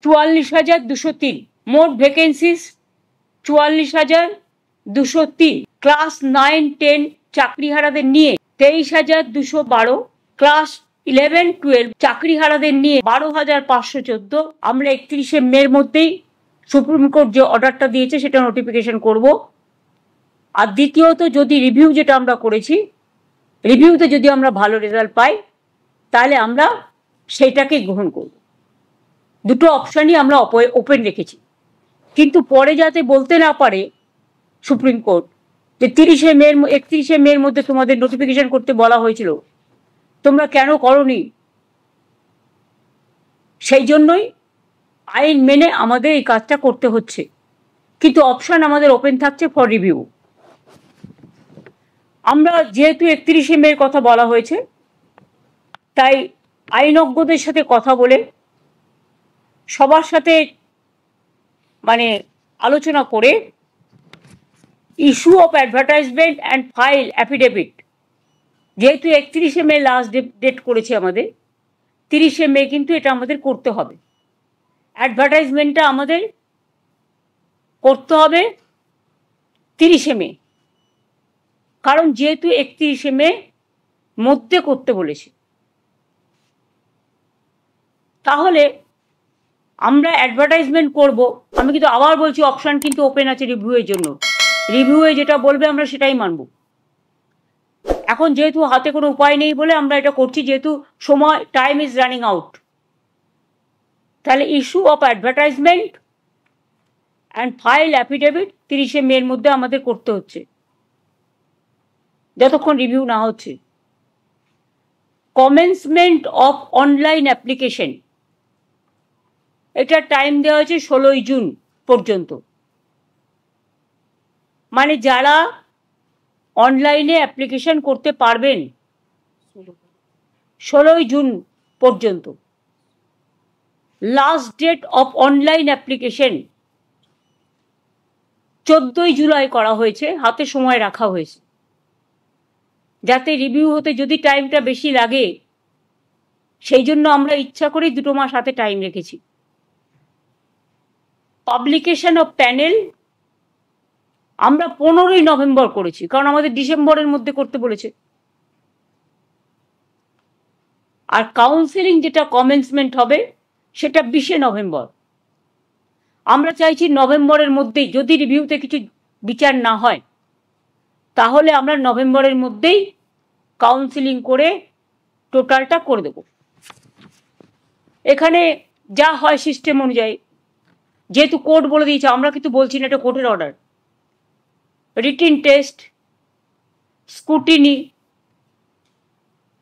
44,203। মোট vacancies 44,203। Class 9-10 চাকরিহারাদের নিয়ে 23,212। Class 11-12 চাকরিহারাদের নিয়ে 12,514। আমরা 31শে মের মধ্যেই সুপ্রিম কোর্ট যে অর্ডারটা দিয়েছে সেটা নোটিফিকেশন করব। আর দ্বিতীয়ত, যদি রিভিউ যেটা আমরা করেছি, রিভিউতে যদি আমরা ভালো রেজাল্ট পাই তাহলে আমরা সেইটাকে গ্রহণ করব। দুটো অপশানই আমরা ওপেন রেখেছি। কিন্তু পরে যাতে বলতে না পারে সুপ্রিম কোর্ট যে 31শে মের মধ্যে তোমাদের নোটিফিকেশন করতে বলা হয়েছিল, তোমরা কেন করনি, সেই জন্যই আইন মেনে আমাদের এই কাজটা করতে হচ্ছে। কিন্তু অপশান আমাদের ওপেন থাকছে ফর রিভিউ। আমরা যেহেতু 31শে মের কথা বলা হয়েছে, তাই আইনজ্ঞদের সাথে কথা বলে সবার সাথে আলোচনা করে issue of advertisement and file affidavit, যেহেতু 31শে মে লাস্ট ডেট করেছে আমাদের, 30শে মে কিন্তু এটা আমাদের করতে হবে। অ্যাডভার্টাইজমেন্টটা আমাদের করতে হবে 30শে মে, কারণ যেহেতু 31শে মে মধ্যে করতে বলেছে। তাহলে আমরা অ্যাডভার্টাইজমেন্ট করব। আমি কিন্তু আবার বলছি, অপশান কিন্তু ওপেন আছে রিভিউয়ের জন্য। রিভিউয়ে যেটা বলবে আমরা সেটাই মানব। এখন যেহেতু হাতে কোনো উপায় নেই বলে আমরা এটা করছি, যেহেতু সময়, টাইম ইজ রানিং আউট। তাহলে issue of advertisement and file affidavit 30শে মের মধ্যে আমাদের করতে হচ্ছে, যতক্ষণ রিভিউ না হচ্ছে। কমেন্সমেন্ট অফ অনলাইন অ্যাপ্লিকেশন, এটা টাইম দেওয়া হয়েছে 16ই জুন পর্যন্ত। মানে যারা অনলাইনে অ্যাপ্লিকেশন করতে পারবেন 16ই জুন পর্যন্ত। Last date of online application 14ই জুলাই করা হয়েছে, হাতে সময় রাখা হয়েছে, যাতে রিভিউ হতে যদি টাইমটা বেশি লাগে, সেই জন্য আমরা ইচ্ছা করেই 2 মাস হাতে টাইম রেখেছি। পাবলিকেশন অফ প্যানেল আমরা 15ই নভেম্বর করেছি, কারণ আমাদের ডিসেম্বরের মধ্যে করতে বলেছে। আর কাউন্সিলিং যেটা কমেন্সমেন্ট হবে সেটা 20শে নভেম্বর। আমরা চাইছি নভেম্বরের মধ্যেই, যদি রিভিউতে কিছু বিচার না হয় তাহলে আমরা নভেম্বরের মধ্যেই কাউন্সিলিং করে টোটালটা করে দেব। এখানে যা হয় সিস্টেম অনুযায়ী, যেহেতু কোর্ট বলে দিয়েছে, আমরা কিন্তু বলছি না, এটা কোর্টের order. Written test, scrutiny,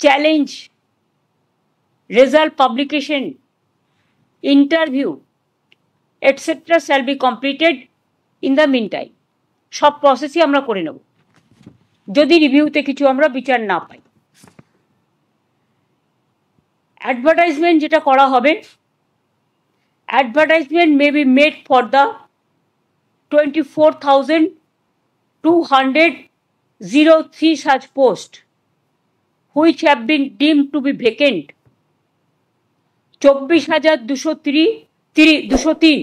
challenge, result publication, interview etcetera shall be completed in the mean time. সব প্রসেসই আমরা করে নেব যদি রিভিউতে কিছু আমরা বিচার না পাই। অ্যাডভার্টাইজমেন্ট যেটা করা হবে, advertisement may be made for the 24,203 such posts which have been deemed to be vacant। 24,203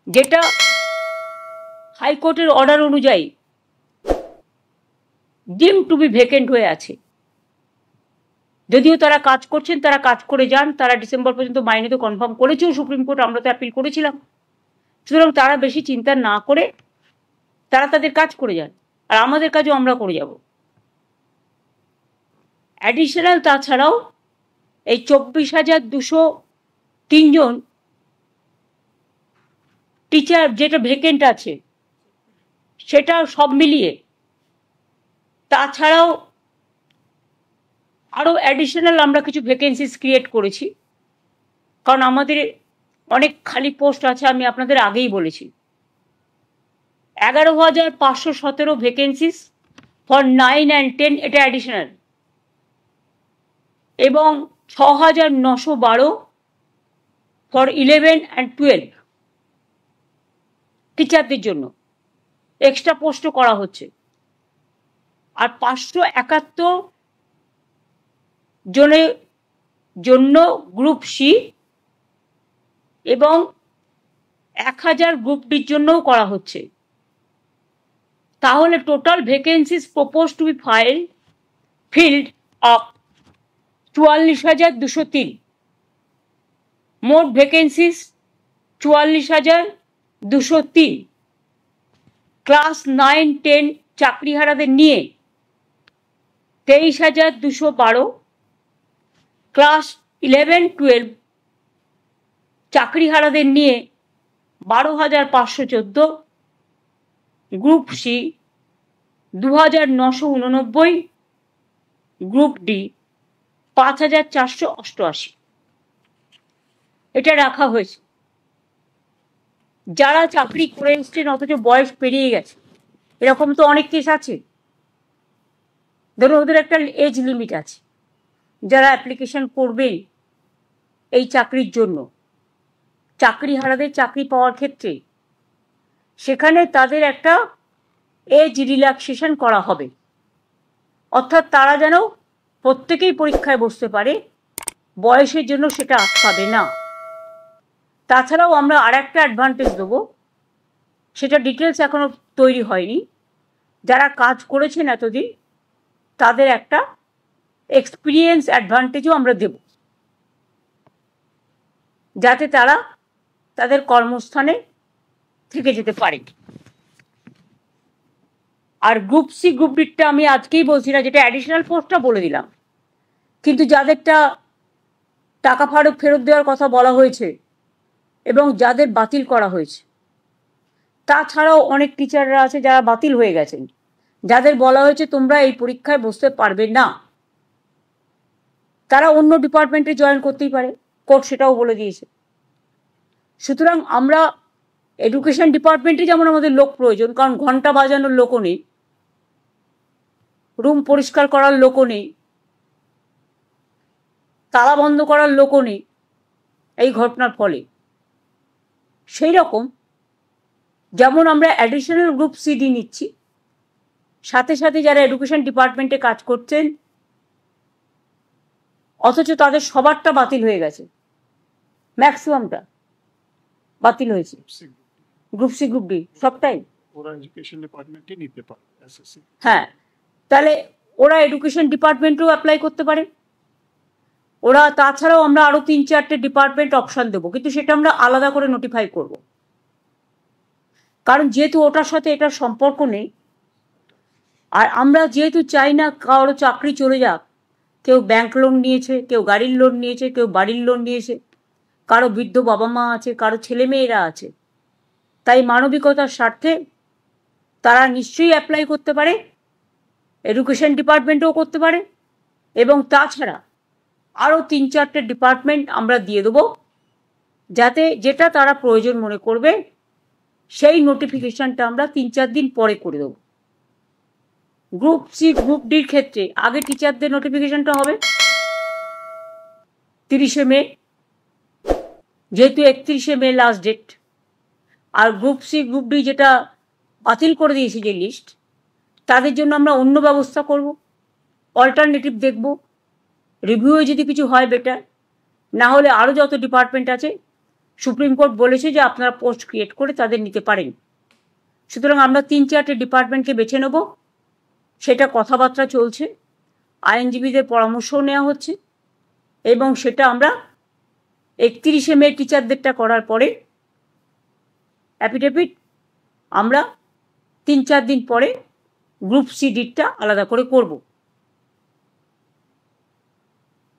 যেটা হাইকোর্টের অর্ডার অনুযায়ী ডিম টু বি ভ্যাকেন্ট হয়ে আছে। যদিও তারা কাজ করছেন, তারা কাজ করে যান, তারা ডিসেম্বর পর্যন্ত মাইনে তো কনফার্ম করেছেও সুপ্রিম কোর্ট, আমরা তো অ্যাপিল করেছিলাম। সুতরাং তারা বেশি চিন্তা না করে তারা তাদের কাজ করে যান, আর আমাদের কাজও আমরা করে যাব। অ্যাডিশনাল তাছাড়াও এই 24,203 জন টিচার যেটা ভ্যাকেন্ট আছে সেটা সব মিলিয়ে, তাছাড়াও আরও অ্যাডিশনাল আমরা কিছু ভ্যাকেন্সিস ক্রিয়েট করেছি, কারণ আমাদের অনেক খালি পোস্ট আছে। আমি আপনাদের আগেই বলেছি 11,517 ভ্যাকেন্সিস ফর 9 and 10, এটা অ্যাডিশনাল, এবং 6,912 ফর 11 and 12 টিচারদের জন্য এক্সট্রা পোস্টও করা হচ্ছে। আর 571 জনের জন্য গ্রুপ সি এবং 1000 গ্রুপ ডির জন্যও করা হচ্ছে। তাহলে total vacancies propose to B field of 44,203। মোট ভ্যাকেন্সিস 44,203। ক্লাস 9-10 চাকরিহারাদের নিয়ে 23,212। ক্লাস 11-12 চাকরিহারাদের নিয়ে 12,514। Group C 2,989। Group D 5,488। এটা রাখা হয়েছে। যারা চাকরি করে এসছেন অথচ বয়স পেরিয়ে গেছে, এরকম তো অনেক কেস আছে। ধরুন ওদের একটা এজ লিমিট আছে, যারা অ্যাপ্লিকেশন করবেন এই চাকরির জন্য, চাকরিহারাদের চাকরি পাওয়ার ক্ষেত্রে, সেখানে তাদের একটা এজ রিল্যাক্সেশন করা হবে। অর্থাৎ তারা যেন প্রত্যেকেই পরীক্ষায় বসতে পারে, বয়সের জন্য সেটা আটকাবে না। তাছাড়াও আমরা আর একটা অ্যাডভান্টেজ দেবো, সেটা ডিটেলস এখনো তৈরি হয়নি। যারা কাজ করেছেন এতদিন তাদের একটা এক্সপিরিয়েন্স অ্যাডভান্টেজও আমরা দেব, যাতে তারা তাদের কর্মস্থানে থেকে যেতে পারে। আর গ্রুপ সি গ্রুপ ডিটা আমি আজকেই বলছি না, যেটা অ্যাডিশনাল পোস্টটা বলে দিলাম। কিন্তু যাদেরটা টাকা ফেরত দেওয়ার কথা বলা হয়েছে এবং যাদের বাতিল করা হয়েছে, তাছাড়াও অনেক টিচাররা আছে যারা বাতিল হয়ে গেছেন, যাদের বলা হয়েছে তোমরা এই পরীক্ষায় বসতে পারবে না, তারা অন্য ডিপার্টমেন্টে জয়েন করতেই পারে, কোর্ট সেটাও বলে দিয়েছে। সুতরাং আমরা এডুকেশন ডিপার্টমেন্টে যেমন আমাদের লোক প্রয়োজন, কারণ ঘন্টা বাজানোর লোকও নেই, রুম পরিষ্কার করার লোকও নেই, তালা বন্ধ করার লোকও নেই এই ঘটনার ফলে। সেই রকম যেমন আমরা অ্যাডিশনাল গ্রুপ সিডি নিচ্ছি, সাথে সাথে যারা এডুকেশন ডিপার্টমেন্টে কাজ করছেন অথচ তাদের সবারটা বাতিল হয়ে গেছে, ম্যাক্সিমামটা বাতিল হয়েছে, গ্রুপ সি গ্রুপ ডি সবটাই ওরা এডুকেশন ডিপার্টমেন্টে নিতে পারে এসএসসি। হ্যাঁ, তাহলে ওরা এডুকেশন ডিপার্টমেন্টেও অ্যাপ্লাই করতে পারে। ওরা তাছাড়াও আমরা আরও 3-4টে ডিপার্টমেন্ট অপশান দেবো, কিন্তু সেটা আমরা আলাদা করে নোটিফাই করব, কারণ যেহেতু ওটার সাথে এটার সম্পর্ক নেই। আর আমরা যেহেতু চাই না কারো চাকরি চলে যাক, কেউ ব্যাংক লোন নিয়েছে, কেউ গাড়ির লোন নিয়েছে, কেউ বাড়ির লোন নিয়েছে, কারো বৃদ্ধ বাবা মা আছে, কারো ছেলেমেয়েরা আছে, তাই মানবিকতার স্বার্থে তারা নিশ্চয়ই অ্যাপ্লাই করতে পারে, এডুকেশন ডিপার্টমেন্টেও করতে পারে, এবং তাছাড়া আরও 3-4টে ডিপার্টমেন্ট আমরা দিয়ে দেবো, যাতে যেটা তারা প্রয়োজন মনে করবে সেই নোটিফিকেশানটা আমরা 3-4 দিন পরে করে দেবো। গ্রুপ সি গ্রুপ ডির ক্ষেত্রে আগে টিচারদের নোটিফিকেশানটা হবে 30শে মে, যেহেতু 31শে মে লাস্ট ডেট। আর গ্রুপ সি গ্রুপ ডি যেটা বাতিল করে দিয়েছে যে লিস্ট, তাদের জন্য আমরা অন্য ব্যবস্থা করব, অল্টারনেটিভ দেখব, রিভিউয়ে যদি কিছু হয় বেটার, না হলে আরও যত ডিপার্টমেন্ট আছে সুপ্রিম কোর্ট বলেছে যে আপনারা পোস্ট ক্রিয়েট করে তাদের নিতে পারেন। সুতরাং আমরা 3-4টে ডিপার্টমেন্টকে বেছে নেব, সেটা কথাবার্তা চলছে, আইনজীবীদের পরামর্শও নেওয়া হচ্ছে, এবং সেটা আমরা 31শে মে টিচারদেরটা করার পরে অ্যাফিডেভিট আমরা 3-4 দিন পরে গ্রুপ সি ডিটা আলাদা করে করব,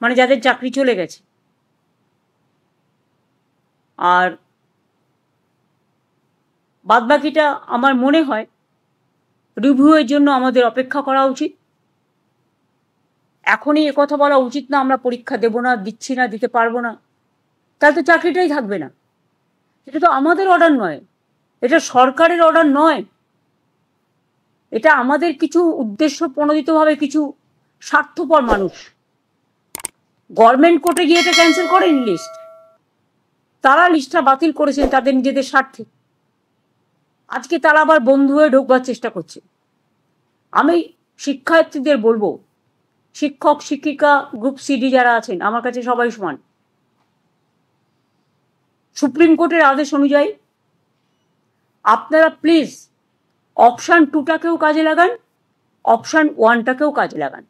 মানে যাদের চাকরি চলে গেছে। আর বাদবাকিটা আমার মনে হয় রিভিউয়ের জন্য আমাদের অপেক্ষা করা উচিত। এখনই একথা বলা উচিত না আমরা পরীক্ষা দেব না, দিচ্ছি না, দিতে পারবো না, তাহলে তো চাকরিটাই থাকবে না। এটা তো আমাদের অর্ডার নয়, এটা সরকারের অর্ডার নয়, এটা আমাদের কিছু উদ্দেশ্য প্রণোদিতভাবে কিছু স্বার্থপর মানুষ গভর্নমেন্ট কোর্টে গিয়ে এটা ক্যান্সেল করেন লিস্ট, তারা লিস্টটা বাতিল করেছেন তাদের নিজেদের স্বার্থে। আজকে তারা আবার বন্ধু হয়ে ঢোকবার চেষ্টা করছে। আমি শিক্ষার্থীদের বলবো, শিক্ষক শিক্ষিকা গ্রুপ সিডি যারা আছেন আমার কাছে সবাই সমান, সুপ্রিম কোর্টের আদেশ অনুযায়ী আপনারা প্লিজ অপশান 2টাকেও কাজে লাগান, অপশান 1টাকেও কাজে লাগান।